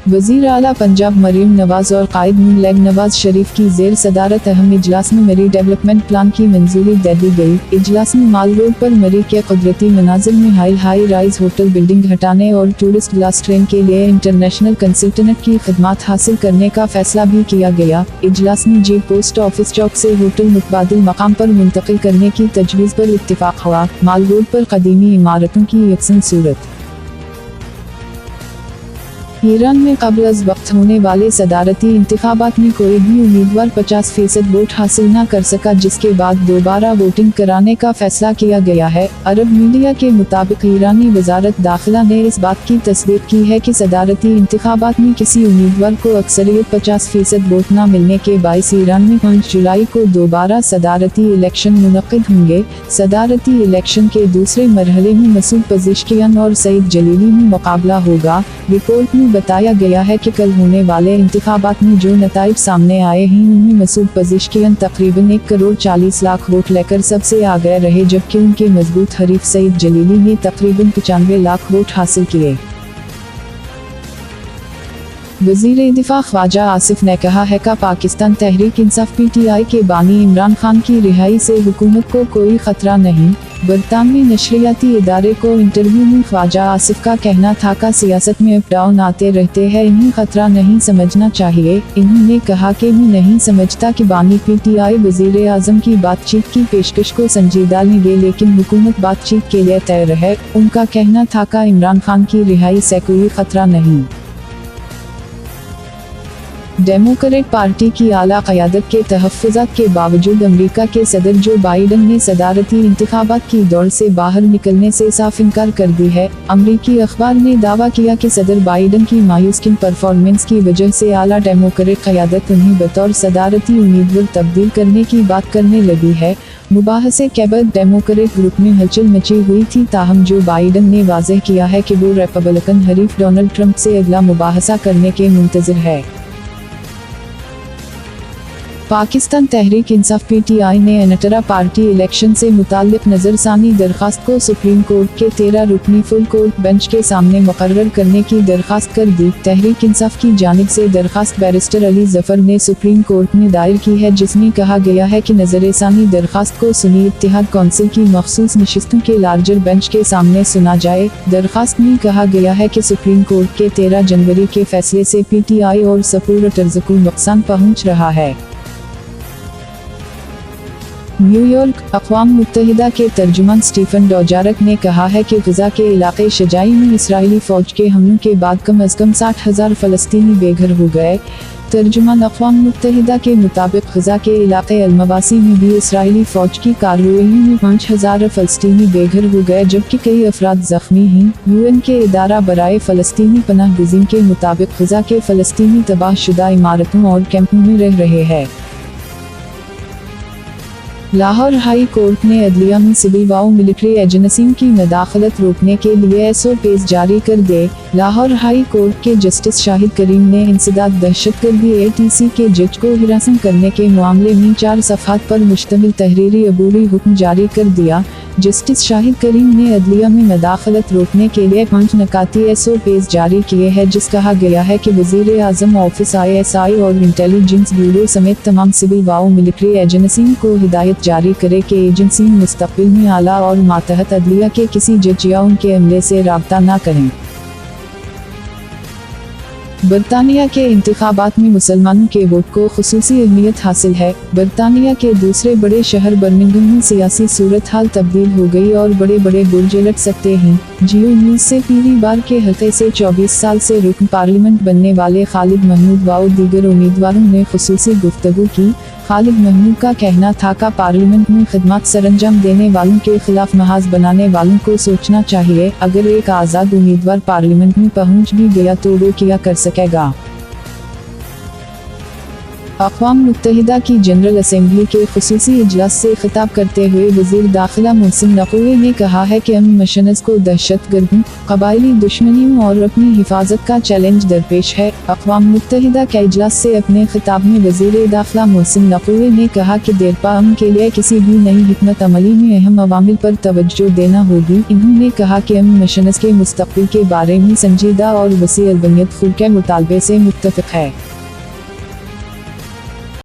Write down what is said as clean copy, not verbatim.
वज़ीर आला पंजाब मरीम नवाज और कायद नून लीग नवाज शरीफ की ज़ेर सदारत अहम इजलास में मरी डेवलपमेंट प्लान की मंजूरी दे दी गई। इजलास में माल रोड पर मरी के कुदरती मनाजिर में हाई राइज होटल बिल्डिंग हटाने और टूरिस्ट ग्लास ट्रेन के लिए इंटरनेशनल कंसल्टेंट की खिदमात हासिल करने का फैसला भी किया गया। इजलास में जी पोस्ट ऑफिस चौक से होटल मुतबादिल मकाम पर मुंतकिल करने की तजवीज़ पर इत्तिफाक हुआ। माल रोड पर कदीमी इमारतों की यकसन सूरत। ईरान में क़ब्ल अज़ वक्त होने वाले सदारती इंतखाबात में कोई भी उम्मीदवार 50% वोट हासिल न कर सका, जिसके बाद दोबारा वोटिंग कराने का फैसला किया गया है। अरब मीडिया के मुताबिक ईरानी वज़ारत दाखिला ने इस बात की तस्दीक की है कि सदारती इंतखाबात में किसी उम्मीदवार को अक्सरियत 50% वोट न मिलने के बाइस ईरान में 5 जुलाई को दोबारा सदारती इलेक्शन मुनक़िद होंगे। सदारती इलेक्शन के दूसरे मरहले में मसूद पज़ेश्कियान और सईद जलीली में मुकाबला होगा। रिपोर्ट में बताया गया है कि कल होने वाले इंतखाबात में जो नताइज सामने आए हैं उनमें मसूद पज़ेश्कियान तकरीबन 1,40,00,000 वोट लेकर सबसे आगे रहे, जबकि उनके मजबूत हरीफ सईद जलीली ने तकरीबन 95 लाख वोट हासिल किए। वज़ीर दिफा ख्वाजा आसिफ ने कहा है कि पाकिस्तान तहरीक इंसाफ PTI के बानी इमरान खान की रिहाई से हुकूमत को कोई ख़तरा नहीं। बरतानवी नशरियाती इदारे को इंटरव्यू में ख्वाजा आसिफ का कहना था कि सियासत में अप डाउन आते रहते हैं, इन्हें ख़तरा नहीं समझना चाहिए। इन्होंने कहा कि मैं नहीं समझता कि बानी PTI वज़ीर आज़म की बातचीत की पेशकश को संजीदा लेंगे, लेकिन हुकूमत बातचीत के लिए तैयार है। उनका कहना था कि इमरान खान की रिहाई से कोई ख़तरा नहीं। डेमोक्रेट पार्टी की आला क़यादत के तहफ़्फ़ुज़ात के बावजूद अमेरिका के सदर जो बाइडन ने सदारती इंतखाबात की दौड़ से बाहर निकलने से साफ इनकार कर दी है। अमरीकी अखबार ने दावा किया कि सदर बाइडन की मायूसकिन परफॉर्मेंस की वजह से आला डेमोक्रेट क़यादत उन्हें बतौर सदारती उम्मीदवार तब्दील करने की बात करने लगी है। मुबाहसे के बाद डेमोक्रेट ग्रुप में हलचल मची हुई थी, ताहम जो बाइडन ने वाज़ेह किया है कि वो रिपब्लिकन हरीफ डोनाल्ड ट्रंप से अगला मुबाहसा करने के मुंतज़िर है। पाकिस्तान तहरीक इंसाफ PTI ने अनटरा पार्टी इलेक्शन से मुताल्लिक नज़रसानी दरख्वास्त को सुप्रीम कोर्ट के 13 रुकनी फुल कोर्ट बेंच के सामने मुकर्रर करने की दरख्वास्त कर दी। तहरीक इंसाफ की जानिब से दरख्वास्त बैरिस्टर अली ज़फ़र ने सुप्रीम कोर्ट में दायर की है, जिसमें कहा गया है कि नज़रसानी दरख्वास्त को सुन्नी इत्तेहाद कौंसिल की मखसूस नशिस्तों के लार्जर बेंच के सामने सुना जाए। दरख्वास्त में कहा गया है कि सुप्रीम कोर्ट के 13 जनवरी के फैसले से PTI और सपोर्टर्स को नुकसान पहुँच रहा है। न्यूयॉर्क अक़वाम मुत्तहिदा के तर्जुमान स्टीफन डुजारिक ने कहा है कि गज़ा के इलाक़े शजाई में इसराइली फ़ौज के हमलों के बाद कम अज़ कम 60,000 फ़लस्तीनी बेघर हो गए। तर्जुमान अक़वाम मुत्तहिदा के मुताबिक गज़ा के इलाक़े अलमवासी में भी इसराइली फ़ौज की कार्रवाई में 5,000 फ़लस्तीनी बेघर हो गए, जबकि कई अफराद ज़ख्मी हैं। UN के इदारा बराए फ़लस्तीनी पनाह गुज़ीन के मुताबिक गज़ा के फ़लस्तीनी तबाहशुदा इमारतों और कैंपों में रह रहे हैं। लाहौर हाई कोर्ट ने अदलिया में सिविल व मिलिट्री एजेंसियों की मदाखलत रोकने के लिए SOPs जारी कर दे। लाहौर हाई कोर्ट के जस्टिस शाहिद करीम ने इंसदाद दहशतगर्दी ATC के जज को हिरासत करने के मामले में 4 सफ़हात पर मुश्तमिल तहरीरी अबूरी हुक्म जारी कर दिया। जस्टिस शाहिद करीम ने अदलिया में मदाखलत रोकने के लिए 5 नकाती SOPs जारी किए हैं, जिस कहा गया है कि वज़ीर आज़म ऑफिस ISI और इंटेलिजेंस ब्यूरो समेत तमाम सिविल व मिलिट्री एजेंसियों को हिदायत जारी करे कि एजेंसी मुस्तक़बिल में आला और मातहत अदलिया के किसी जज या उनके अमले से राब्ता न करें। बरतानिया के इंतखाबात में मुसलमानों के वोट को खुसूसी अहमियत हासिल है। बरतानिया के दूसरे बड़े शहर बर्मिंघम में सियासी सूरत हाल तब्दील हो गई और बड़े बड़े बुर्ज लट सकते हैं। जियो न्यूज़ से पीली बार के हल्के से 24 साल से रुकन पार्लियामेंट बनने वाले खालिद महमूद व दीगर उम्मीदवारों ने खुसूसी गुफ्तगू की। खालिद महमूद का कहना था कि पार्लियामेंट में खिदमत सरंजाम देने वालों के खिलाफ महाज बनाने वालों को सोचना चाहिए। अगर एक आज़ाद उम्मीदवार पार्लियामेंट में पहुंच भी गया तो वो क्या कर सकेगा। اقوام متحدہ کی جنرل اسمبلی کے خصوصی اجلاس سے خطاب کرتے ہوئے وزیر داخلہ محسن نقوی نے کہا ہے کہ امن مشنز کو دہشت گردوں، قبائلی دشمنیوں اور اپنی حفاظت کا چیلنج درپیش ہے۔ اقوام متحدہ کے اجلاس سے اپنے خطاب میں وزیر داخلہ محسن نقوی نے کہا کہ دیرپا امن کے لیے کسی بھی نئی حکمت عملی میں اہم عوامل پر توجہ دینا ہوگی۔ انہوں نے کہا کہ امن مشنز کے مستقبل کے بارے میں سنجیدہ اور وسیع البنیت خور کے مطالبے سے متفق ہے۔